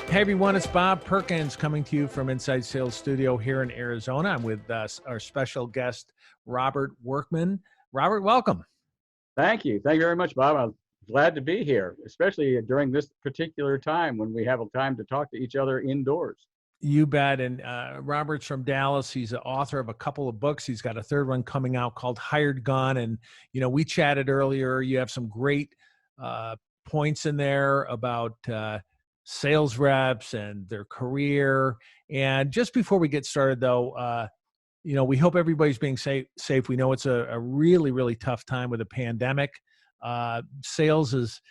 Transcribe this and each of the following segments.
Hey everyone, it's Bob Perkins coming to you from Inside Sales Studio here in Arizona. I'm with our special guest, Robert Workman. Robert, welcome. Thank you. Thank you very much, Bob. I'm glad to be here, especially during this particular time when we have a time to talk to each other indoors. You bet. And Robert's from Dallas. He's the author of a couple of books. He's got a third one coming out called Hired Gun. And, we chatted earlier. You have some great points in there about sales reps and their career. And just before we get started, though, we hope everybody's being safe. We know it's a really, really tough time with a pandemic. Sales is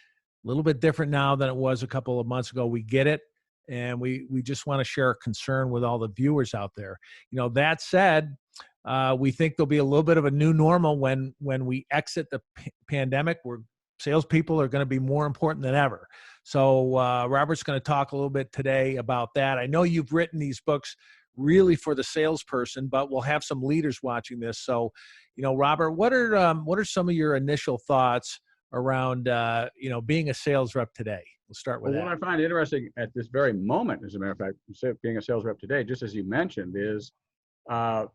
a little bit different now than it was a couple of months ago. We get it. And we just want to share a concern with all the viewers out there. That said, we think there'll be a little bit of a new normal when we exit the pandemic, where salespeople are going to be more important than ever. So Robert's going to talk a little bit today about that. I know you've written these books really for the salesperson, but we'll have some leaders watching this. So, Robert, what are some of your initial thoughts around being a sales rep today? We'll start with that. What I find interesting at this very moment, as a matter of fact, being a sales rep today, just as you mentioned, is a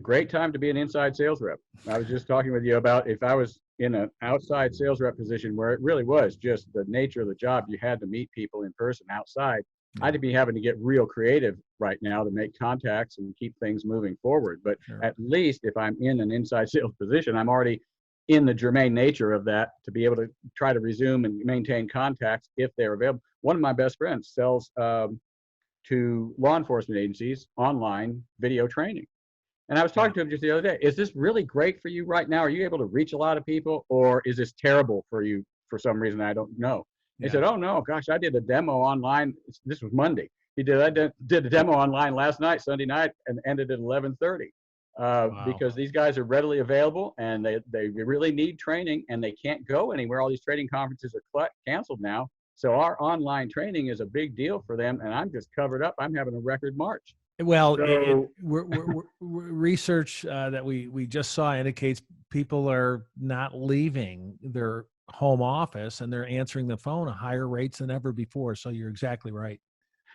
great time to be an inside sales rep. I was just talking with you about if I was in an outside sales rep position where it really was just the nature of the job, you had to meet people in person outside. I'd be having to get real creative right now to make contacts and keep things moving forward. But at least if I'm in an inside sales position, I'm already in the germane nature of that to be able to try to resume and maintain contacts if they're available. One of my best friends sells to law enforcement agencies online video training. And I was talking to him just the other day. Is this really great for you right now? Are you able to reach a lot of people, or is this terrible for you for some reason I don't know? He said, oh no, gosh, I did a demo online. This was Monday. I did a demo online last night, Sunday night, and ended at 11:30. Because these guys are readily available and they really need training and they can't go anywhere. All these training conferences are canceled now. So our online training is a big deal for them. And I'm just covered up. I'm having a record March. Well, research that we just saw indicates people are not leaving their home office and they're answering the phone at higher rates than ever before. So you're exactly right.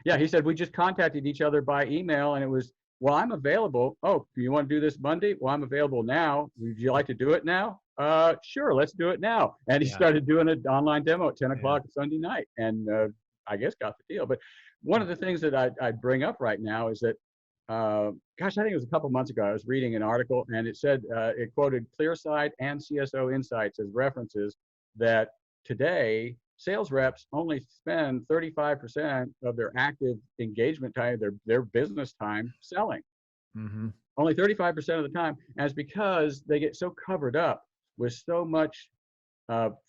Yeah, he said we just contacted each other by email and it was, well, I'm available. Oh, do you want to do this Monday? Well, I'm available now. Would you like to do it now? Sure, let's do it now. And he started doing an online demo at 10 o'clock Sunday night and I guess got the deal. But one of the things that I bring up right now is that, I think it was a couple months ago, I was reading an article and it said, it quoted Clearsight and CSO Insights as references that today, sales reps only spend 35% of their active engagement time, their business time selling. Mm-hmm. Only 35% of the time. And it's because they get so covered up with so much,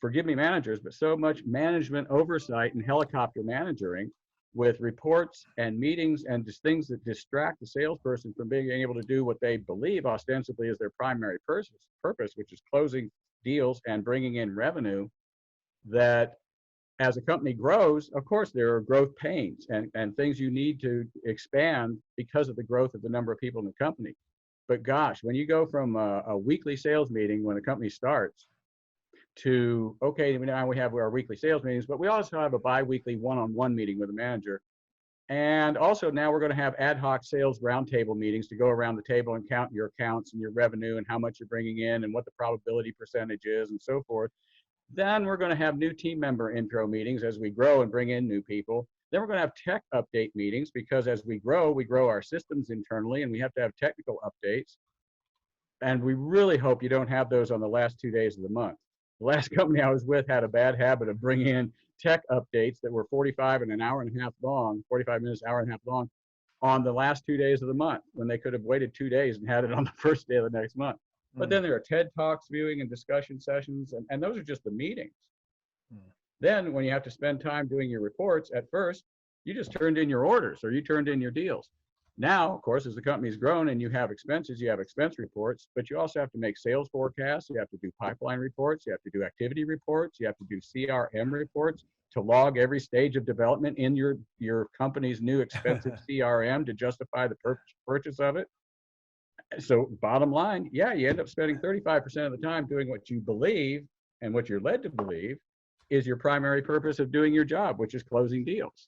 forgive me managers, but so much management oversight and helicopter managing with reports and meetings and just things that distract the salesperson from being able to do what they believe ostensibly is their primary purpose, which is closing deals and bringing in revenue, that as a company grows, of course, there are growth pains and things you need to expand because of the growth of the number of people in the company. But gosh, when you go from a weekly sales meeting when a company starts to, okay, now we have our weekly sales meetings, but we also have a bi-weekly one-on-one meeting with a manager. And also now we're going to have ad hoc sales roundtable meetings to go around the table and count your accounts and your revenue and how much you're bringing in and what the probability percentage is and so forth. Then we're going to have new team member intro meetings as we grow and bring in new people. Then we're going to have tech update meetings because as we grow our systems internally and we have to have technical updates. And we really hope you don't have those on the last 2 days of the month. The last company I was with had a bad habit of bringing in tech updates that were 45 and an hour and a half long, 45 minutes, hour and a half long on the last 2 days of the month when they could have waited 2 days and had it on the first day of the next month. But then there are TED Talks viewing and discussion sessions, and those are just the meetings. Then when you have to spend time doing your reports, at first, you just turned in your orders or you turned in your deals. Now, of course, as the company's grown and you have expenses, you have expense reports, but you also have to make sales forecasts. You have to do pipeline reports. You have to do activity reports. You have to do CRM reports to log every stage of development in your company's new expensive CRM to justify the purchase of it. So bottom line, yeah, you end up spending 35% of the time doing what you believe and what you're led to believe is your primary purpose of doing your job, which is closing deals.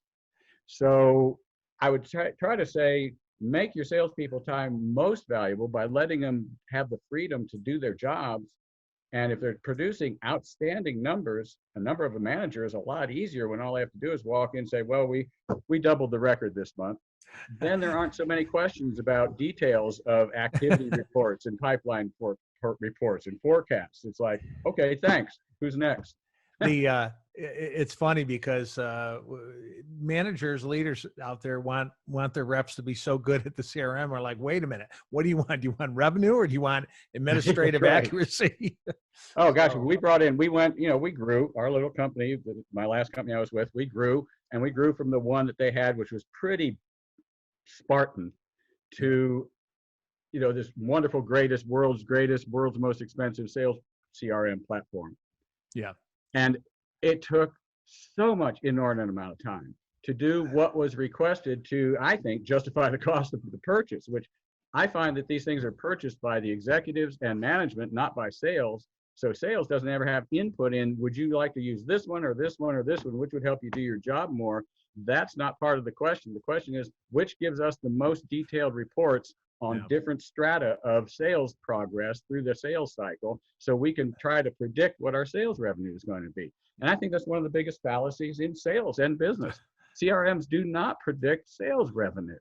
So I would try to say, make your salespeople time most valuable by letting them have the freedom to do their jobs. And if they're producing outstanding numbers, a number of a manager is a lot easier when all they have to do is walk in and say, well, we doubled the record this month. Then there aren't so many questions about details of activity reports and pipeline reports and forecasts. It's like, okay, thanks. Who's next? It's funny because managers, leaders out there want their reps to be so good at the CRM. Are like, wait a minute, what do you want? Do you want revenue or do you want administrative Right. accuracy? Oh gosh, we went, we grew our little company. My last company I was with, we grew from the one that they had, which was pretty Spartan, to this wonderful, world's most expensive sales CRM platform. Yeah. And it took so much inordinate amount of time to do what was requested to, I think, justify the cost of the purchase, which I find that these things are purchased by the executives and management, not by sales. So sales doesn't ever have input in, would you like to use this one or this one or this one, which would help you do your job more? That's not part of the question. The question is, which gives us the most detailed reports on different strata of sales progress through the sales cycle, so we can try to predict what our sales revenue is going to be. And I think that's one of the biggest fallacies in sales and business. CRMs do not predict sales revenue.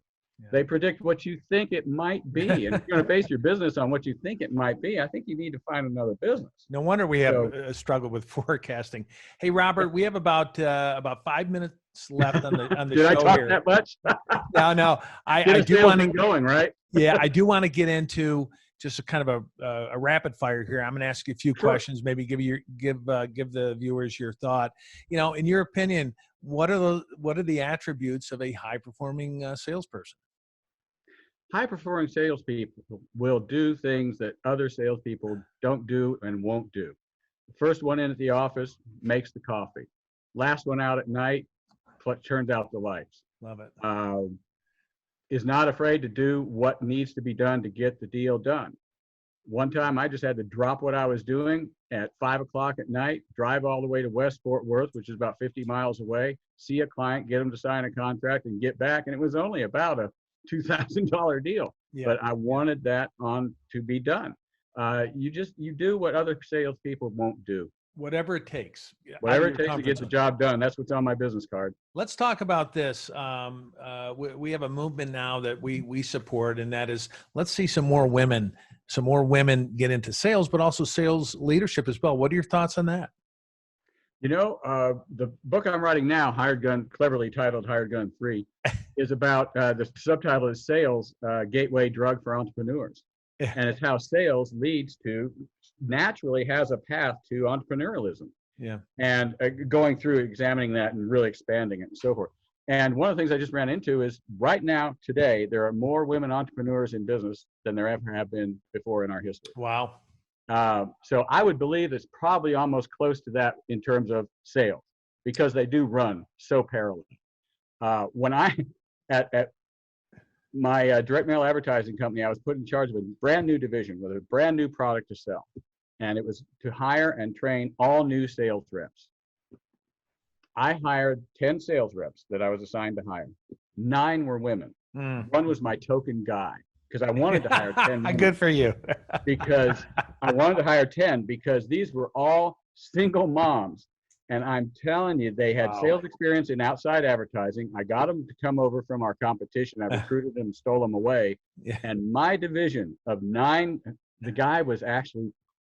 They predict what you think it might be. And if you're going to base your business on what you think it might be, I think you need to find another business. No wonder we have a struggle with forecasting. Hey, Robert, we have about 5 minutes left on the Did show I talk here. that much? No. I do want to going right. Yeah, I do want to get into just a kind of a rapid fire here. I'm going to ask you a few questions. Maybe give the viewers your thought. In your opinion, what are the attributes of a high performing salesperson? High-performing salespeople will do things that other salespeople don't do and won't do. The first one in at the office makes the coffee. Last one out at night turns out the lights. Love it. Is not afraid to do what needs to be done to get the deal done. One time I just had to drop what I was doing at 5 o'clock at night, drive all the way to West Fort Worth, which is about 50 miles away, see a client, get them to sign a contract and get back. And it was only about a $2,000 deal, but I wanted that to be done. You do what other salespeople won't do. Whatever it takes. Whatever it takes to get the job done. That's what's on my business card. Let's talk about this. We have a movement now that we support, and that is, let's see some more women get into sales, but also sales leadership as well. What are your thoughts on that? The book I'm writing now, Hired Gun, cleverly titled Hired Gun 3, is about, the subtitle is Sales, Gateway Drug for Entrepreneurs. And it's how sales naturally has a path to entrepreneurialism. Yeah. And going through examining that and really expanding it and so forth. And one of the things I just ran into is right now, today, there are more women entrepreneurs in business than there ever have been before in our history. Wow. So I would believe it's probably almost close to that in terms of sales, because they do run so parallel. When I, at my direct mail advertising company, I was put in charge of a brand new division with a brand new product to sell. And it was to hire and train all new sales reps. I hired 10 sales reps that I was assigned to hire. 9 were women. One was my token guy, because I wanted to hire 10 women. Good for you. Because I wanted to hire 10 because these were all single moms. And I'm telling you, they had sales experience in outside advertising. I got them to come over from our competition. I recruited them and stole them away. Yeah. And my division of 9, the guy was actually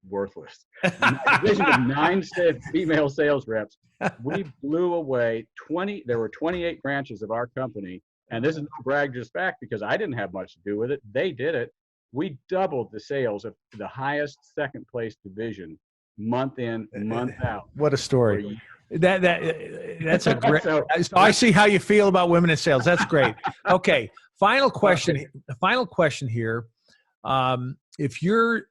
worthless. My division of 9 female sales reps, we blew away 20. There were 28 branches of our company. And this is no brag, just fact, because I didn't have much to do with it. They did it. We doubled the sales of the highest second place division month in, month out. What a story. That's a great, so I see how you feel about women in sales. That's great. Okay. Final question here. If you're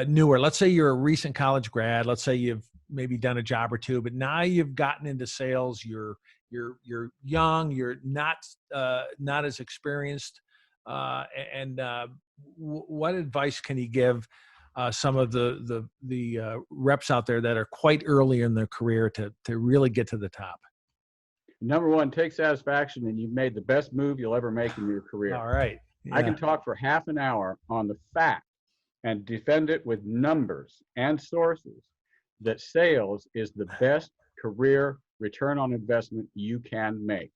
newer, let's say you're a recent college grad, let's say you've maybe done a job or two, but now you've gotten into sales, you're young, you're not as experienced. What advice can you give some of the reps out there that are quite early in their career to really get to the top? Number one, take satisfaction, and you've made the best move you'll ever make in your career. All right. Yeah. I can talk for half an hour on the fact and defend it with numbers and sources that sales is the best career return on investment you can make.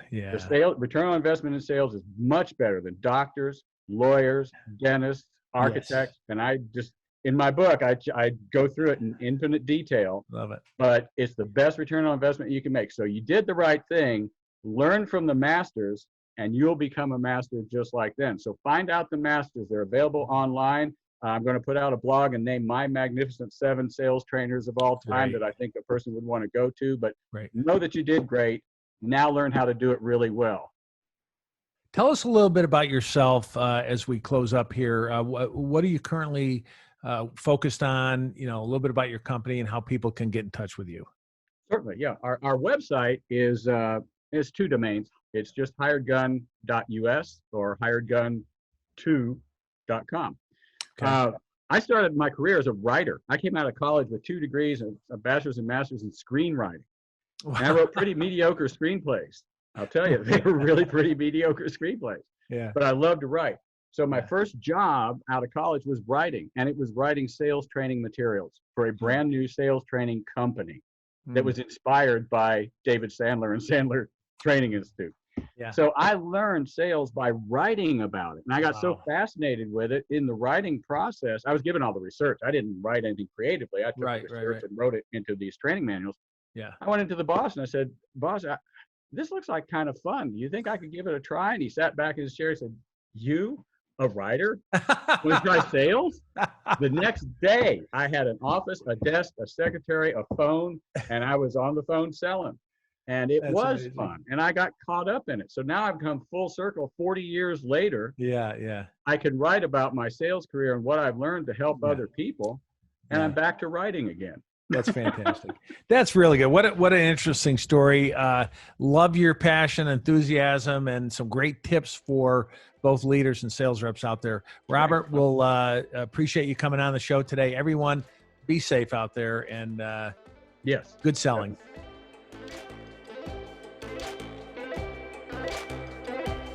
Yeah. The return on investment in sales is much better than doctors, lawyers, dentists, architects. Yes. And I just, in my book, I go through it in infinite detail. Love it. But it's the best return on investment you can make. So you did the right thing, learn from the masters, and you'll become a master just like them. So find out the masters. They're available online. I'm going to put out a blog and name my magnificent 7 sales trainers of all time that I think a person would want to go to. But know that you did great. Now learn how to do it really well. Tell us a little bit about yourself as we close up here. What are you currently focused on? You know, a little bit about your company and how people can get in touch with you. Certainly, yeah. Our website is 2 domains. It's just hiredgun.us or hiredgun2.com. Okay. I started my career as a writer. I came out of college with 2 degrees, a bachelor's and master's in screenwriting. Wow. And I wrote pretty mediocre screenplays. I'll tell you, they were really pretty mediocre screenplays. Yeah. But I love to write. So my first job out of college was writing, and it was writing sales training materials for a brand new sales training company that was inspired by David Sandler and Sandler Training Institute. Yeah. So I learned sales by writing about it. And I got so fascinated with it in the writing process. I was given all the research. I didn't write anything creatively. I took the research and wrote it into these training manuals. Yeah. I went into the boss and I said, boss, this looks like kind of fun. Do you think I could give it a try? And he sat back in his chair and said, you, a writer, want to try sales? The next day, I had an office, a desk, a secretary, a phone, and I was on the phone selling. And it was amazing. Fun. And I got caught up in it. So now I've come full circle 40 years later. Yeah, yeah. I can write about my sales career and what I've learned to help other people. And I'm back to writing again. That's fantastic. That's really good. What an interesting story. Love your passion, enthusiasm, and some great tips for both leaders and sales reps out there. Robert, we'll appreciate you coming on the show today. Everyone, be safe out there, and yes, good selling. Definitely.